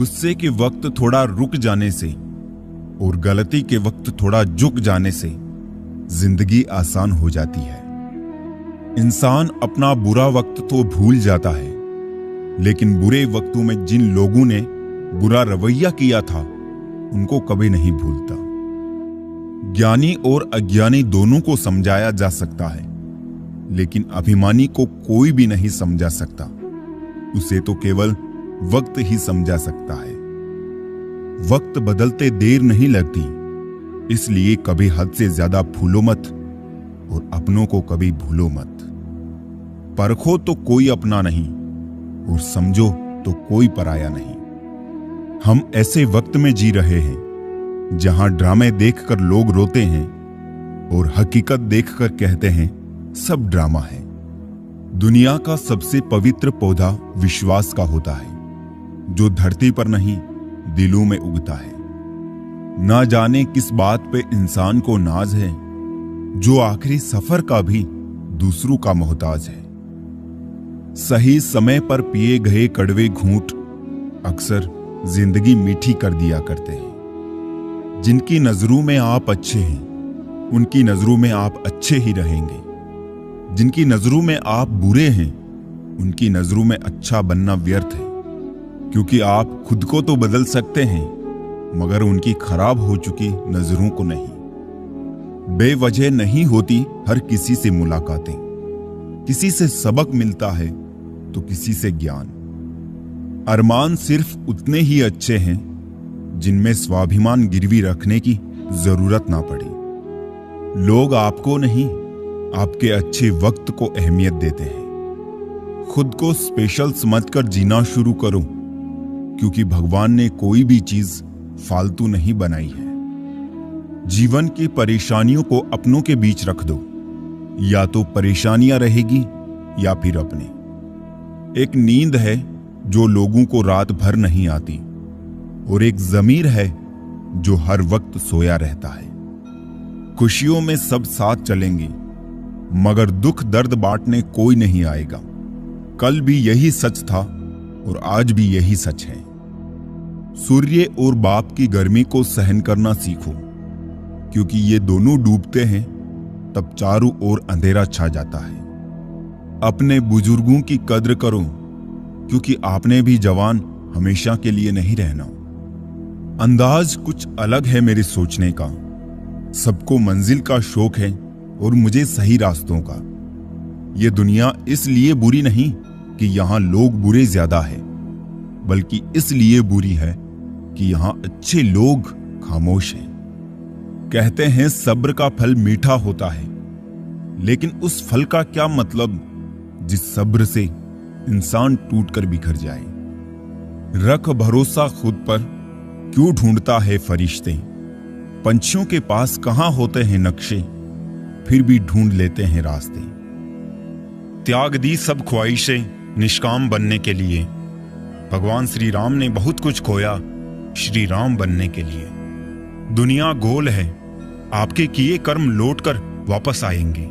गुस्से के वक्त थोड़ा रुक जाने से और गलती के वक्त थोड़ा झुक जाने से जिंदगी आसान हो जाती है। इंसान अपना बुरा वक्त तो भूल जाता है, लेकिन बुरे वक्तों में जिन लोगों ने बुरा रवैया किया था उनको कभी नहीं भूलता। ज्ञानी और अज्ञानी दोनों को समझाया जा सकता है, लेकिन अभिमानी को कोई भी नहीं समझा सकता। उसे तो केवल वक्त ही समझा सकता है। वक्त बदलते देर नहीं लगती, इसलिए कभी हद से ज्यादा फूलो मत और अपनों को कभी भूलो मत। परखो तो कोई अपना नहीं और समझो तो कोई पराया नहीं। हम ऐसे वक्त में जी रहे हैं जहां ड्रामे देखकर लोग रोते हैं और हकीकत देखकर कहते हैं सब ड्रामा है। दुनिया का सबसे पवित्र पौधा विश्वास का होता है, जो धरती पर नहीं दिलों में उगता है। ना जाने किस बात पे इंसान को नाज है, जो आखिरी सफर का भी दूसरों का मोहताज है। सही समय पर पिए गए कड़वे घूंट अक्सर जिंदगी मीठी कर दिया करते हैं। जिनकी नजरों में आप अच्छे हैं, उनकी नजरों में आप अच्छे ही रहेंगे। जिनकी नजरों में आप बुरे हैं, उनकी नजरों में अच्छा बनना व्यर्थ है, क्योंकि आप खुद को तो बदल सकते हैं, मगर उनकी खराब हो चुकी नजरों को नहीं। बेवजह नहीं होती हर किसी से मुलाकातें। किसी से सबक मिलता है तो किसी से ज्ञान। अरमान सिर्फ उतने ही अच्छे हैं जिनमें स्वाभिमान गिरवी रखने की जरूरत ना पड़े। लोग आपको नहीं, आपके अच्छे वक्त को अहमियत देते हैं। खुद को स्पेशल समझकर जीना शुरू करो, क्योंकि भगवान ने कोई भी चीज फालतू नहीं बनाई है। जीवन की परेशानियों को अपनों के बीच रख दो, या तो परेशानियां रहेगी या फिर अपने। एक नींद है जो लोगों को रात भर नहीं आती, और एक ज़मीर है जो हर वक्त सोया रहता है। खुशियों में सब साथ चलेंगे, मगर दुख दर्द बांटने कोई नहीं आएगा। कल भी यही सच था और आज भी यही सच है। सूर्य और बाप की गर्मी को सहन करना सीखो, क्योंकि ये दोनों डूबते हैं तब चारों ओर अंधेरा छा जाता है। अपने बुजुर्गों की कद्र करो, क्योंकि आपने भी जवान हमेशा के लिए नहीं रहना। अंदाज कुछ अलग है मेरे सोचने का। सबको मंजिल का शौक है और मुझे सही रास्तों का। ये दुनिया इसलिए बुरी नहीं कि यहां लोग बुरे ज्यादा है, बल्कि इसलिए बुरी है कि यहां अच्छे लोग खामोश हैं। कहते हैं सब्र का फल मीठा होता है, लेकिन उस फल का क्या मतलब जिस सब्र से इंसान टूटकर बिखर जाए। रख भरोसा खुद पर, क्यों ढूंढता है फरिश्ते। पंछियों के पास कहां होते हैं नक्शे, फिर भी ढूंढ लेते हैं रास्ते। त्याग दी सब ख्वाहिशें निष्काम बनने के लिए। भगवान श्री राम ने बहुत कुछ खोया श्री राम बनने के लिए। दुनिया गोल है, आपके किए कर्म लौटकर वापस आएंगे।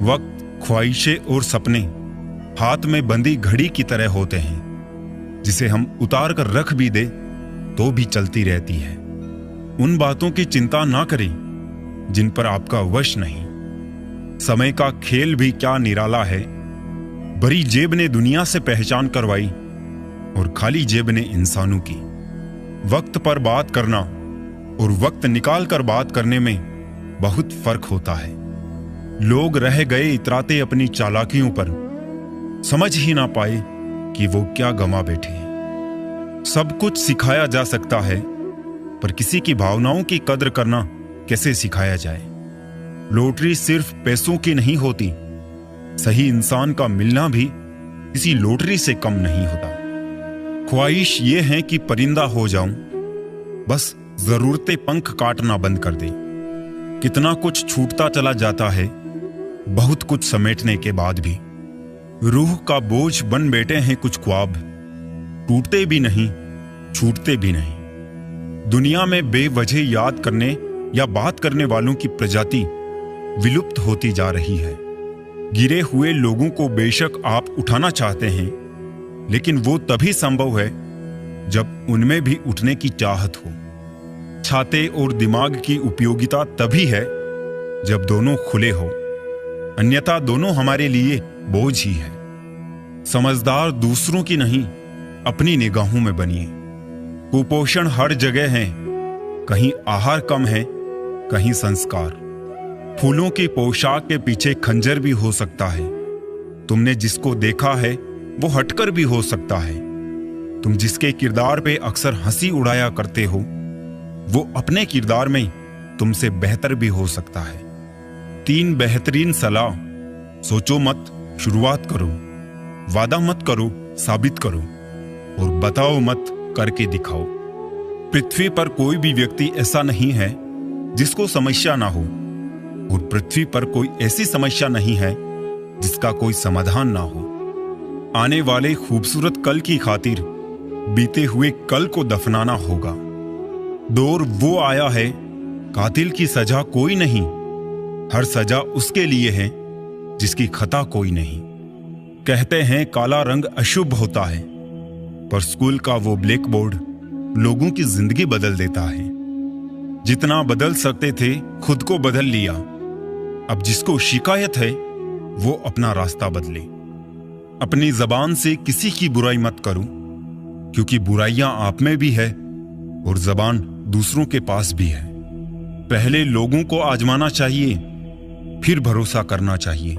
वक्त, ख्वाहिशें और सपने हाथ में बंधी घड़ी की तरह होते हैं, जिसे हम उतार कर रख भी दे तो भी चलती रहती है। उन बातों की चिंता ना करें जिन पर आपका वश नहीं। समय का खेल भी क्या निराला है। बड़ी जेब ने दुनिया से पहचान करवाई और खाली जेब ने इंसानों की। वक्त पर बात करना और वक्त निकाल कर बात करने में बहुत फर्क होता है। लोग रह गए इतराते अपनी चालाकियों पर, समझ ही ना पाए कि वो क्या गंवा बैठे हैं। सब कुछ सिखाया जा सकता है, पर किसी की भावनाओं की कद्र करना कैसे सिखाया जाए। लॉटरी सिर्फ पैसों की नहीं होती, सही इंसान का मिलना भी किसी लॉटरी से कम नहीं होता। ख्वाहिश ये है कि परिंदा हो जाऊं, बस जरूरतें पंख काटना बंद कर दें। कितना कुछ छूटता चला जाता है बहुत कुछ समेटने के बाद भी। रूह का बोझ बन बैठे हैं कुछ ख्वाब, टूटते भी नहीं छूटते भी नहीं। दुनिया में बेवजह याद करने या बात करने वालों की प्रजाति विलुप्त होती जा रही है। गिरे हुए लोगों को बेशक आप उठाना चाहते हैं, लेकिन वो तभी संभव है जब उनमें भी उठने की चाहत हो। छाते और दिमाग की उपयोगिता तभी है जब दोनों खुले हो, अन्यथा दोनों हमारे लिए बोझ ही है। समझदार दूसरों की नहीं, अपनी निगाहों में बनिए। कुपोषण हर जगह है, कहीं आहार कम है, कहीं संस्कार। फूलों की पोशाक के पीछे खंजर भी हो सकता है। तुमने जिसको देखा है वो हटकर भी हो सकता है। तुम जिसके किरदार पे अक्सर हंसी उड़ाया करते हो, वो अपने किरदार में तुमसे बेहतर भी हो सकता है। 3 बेहतरीन सलाह। सोचो मत, शुरुआत करो। वादा मत करो, साबित करो। और बताओ मत, करके दिखाओ। पृथ्वी पर कोई भी व्यक्ति ऐसा नहीं है जिसको समस्या ना हो, और पृथ्वी पर कोई ऐसी समस्या नहीं है जिसका कोई समाधान ना हो। आने वाले खूबसूरत कल की खातिर बीते हुए कल को दफनाना होगा। दौर वो आया है, कातिल की सजा कोई नहीं, हर सजा उसके लिए है जिसकी खता कोई नहीं। कहते हैं काला रंग अशुभ होता है, पर स्कूल का वो ब्लैक बोर्ड लोगों की जिंदगी बदल देता है। जितना बदल सकते थे खुद को बदल लिया। अब जिसको शिकायत है वो अपना रास्ता बदले। अपनी जबान से किसी की बुराई मत करो, क्योंकि बुराइयां आप में भी है और जबान दूसरों के पास भी है। पहले लोगों को आजमाना चाहिए, फिर भरोसा करना चाहिए।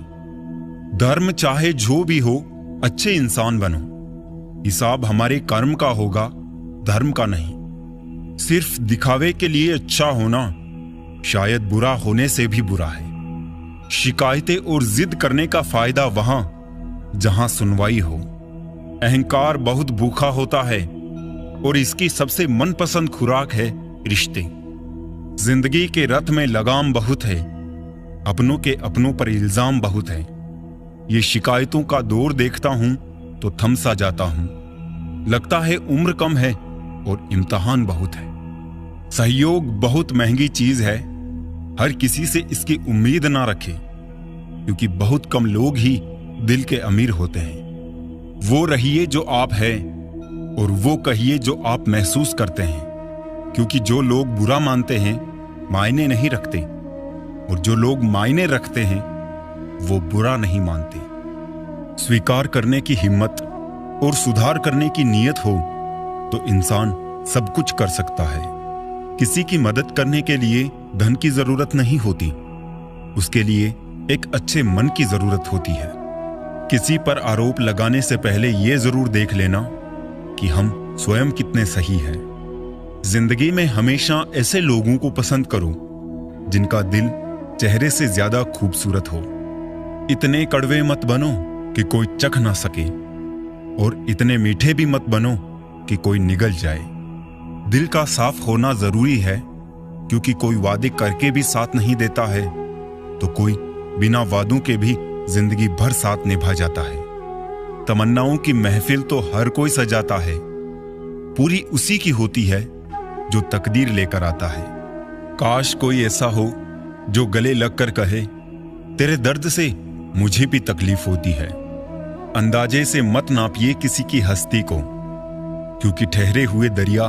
धर्म चाहे जो भी हो, अच्छे इंसान बनो। हिसाब हमारे कर्म का होगा, धर्म का नहीं। सिर्फ दिखावे के लिए अच्छा होना शायद बुरा होने से भी बुरा है। शिकायतें और जिद करने का फायदा वहां जहां सुनवाई हो। अहंकार बहुत भूखा होता है और इसकी सबसे मनपसंद खुराक है रिश्ते। जिंदगी के रथ में लगाम बहुत है, अपनों के अपनों पर इल्जाम बहुत है। ये शिकायतों का दौर देखता हूं तो थम सा जाता हूं। लगता है उम्र कम है और इम्तिहान बहुत है। सहयोग बहुत महंगी चीज है, हर किसी से इसकी उम्मीद ना रखे, क्योंकि बहुत कम लोग ही दिल के अमीर होते हैं। वो रहिए जो आप हैं और वो कहिए जो आप महसूस करते हैं, क्योंकि जो लोग बुरा मानते हैं मायने नहीं रखते, और जो लोग मायने रखते हैं वो बुरा नहीं मानते। स्वीकार करने की हिम्मत और सुधार करने की नीयत हो तो इंसान सब कुछ कर सकता है। किसी की मदद करने के लिए धन की जरूरत नहीं होती, उसके लिए एक अच्छे मन की जरूरत होती है। किसी पर आरोप लगाने से पहले यह जरूर देख लेना कि हम स्वयं कितने सही हैं। जिंदगी में हमेशा ऐसे लोगों को पसंद करो जिनका दिल चेहरे से ज्यादा खूबसूरत हो। इतने कड़वे मत बनो कि कोई चख ना सके, और इतने मीठे भी मत बनो कि कोई निगल जाए। दिल का साफ होना जरूरी है, क्योंकि कोई वादे करके भी साथ नहीं देता है तो कोई बिना वादों के भी जिंदगी भर साथ निभा जाता है। तमन्नाओं की महफिल तो हर कोई सजाता है, पूरी उसी की होती है जो तकदीर लेकर आता है। काश कोई ऐसा हो जो गले लगकर कहे, तेरे दर्द से मुझे भी तकलीफ होती है। अंदाजे से मत नापिए किसी की हस्ती को, क्योंकि ठहरे हुए दरिया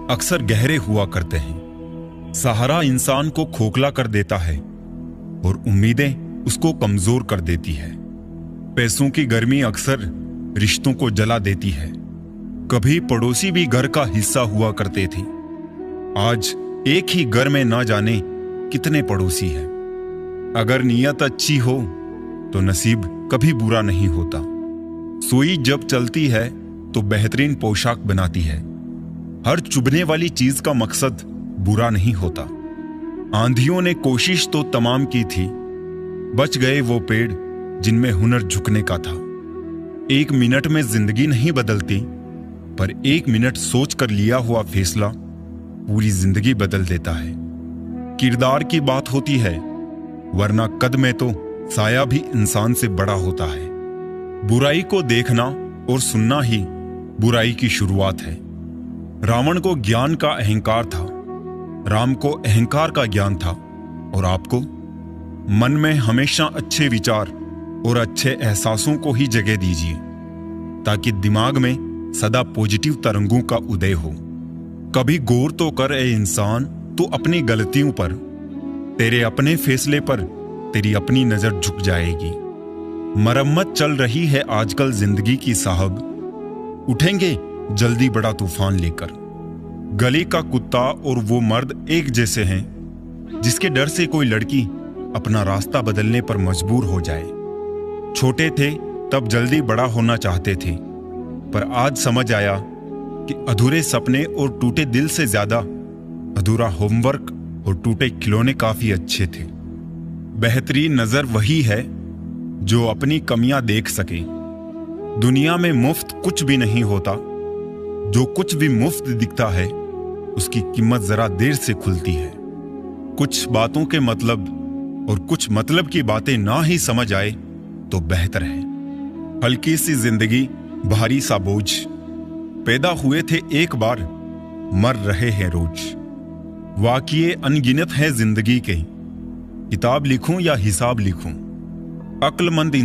अक्सर गहरे हुआ करते हैं। सहारा इंसान को खोखला कर देता है और उम्मीदें उसको कमजोर कर देती है। पैसों की गर्मी अक्सर रिश्तों को जला देती है। कभी पड़ोसी भी घर का हिस्सा हुआ करते थे, आज एक ही घर में ना जाने कितने पड़ोसी हैं। अगर नीयत अच्छी हो तो नसीब कभी बुरा नहीं होता। सुई जब चलती है तो बेहतरीन पोशाक बनाती है। हर चुभने वाली चीज का मकसद बुरा नहीं होता। आंधियों ने कोशिश तो तमाम की थी, बच गए वो पेड़ जिनमें हुनर झुकने का था। 1 मिनट में जिंदगी नहीं बदलती, पर 1 मिनट सोच कर लिया हुआ फैसला पूरी जिंदगी बदल देता है। किरदार की बात होती है, वरना कद में तो साया भी इंसान से बड़ा होता है। बुराई को देखना और सुनना ही बुराई की शुरुआत है। रावण को ज्ञान का अहंकार था, राम को अहंकार का ज्ञान था, और आपको मन में हमेशा अच्छे विचार और अच्छे एहसासों को ही जगह दीजिए, ताकि दिमाग में सदा पॉजिटिव तरंगों का उदय हो। कभी गौर तो कर ए इंसान, तो अपनी गलतियों पर, तेरे अपने फैसले पर तेरी अपनी नजर झुक जाएगी। मरम्मत चल रही है आजकल जिंदगी की साहब, उठेंगे जल्दी बड़ा तूफान लेकर। गली का कुत्ता और वो मर्द एक जैसे हैं, जिसके डर से कोई लड़की अपना रास्ता बदलने पर मजबूर हो जाए। छोटे थे तब जल्दी बड़ा होना चाहते थे, पर आज समझ आया कि अधूरे सपने और टूटे दिल से ज्यादा अधूरा होमवर्क और टूटे खिलौने काफी अच्छे थे। बेहतरीन नजर वही है जो अपनी कमियां देख सके। दुनिया में मुफ्त कुछ भी नहीं होता, जो कुछ भी मुफ्त दिखता है उसकी कीमत जरा देर से खुलती है। कुछ बातों के मतलब और कुछ मतलब की बातें ना ही समझ आए तो बेहतर है। हल्की सी जिंदगी, भारी सा बोझ, पैदा हुए थे एक बार, मर रहे हैं रोज। वाक़िए अनगिनत है जिंदगी के, किताब लिखूं या हिसाब लिखूं, अक्लमंद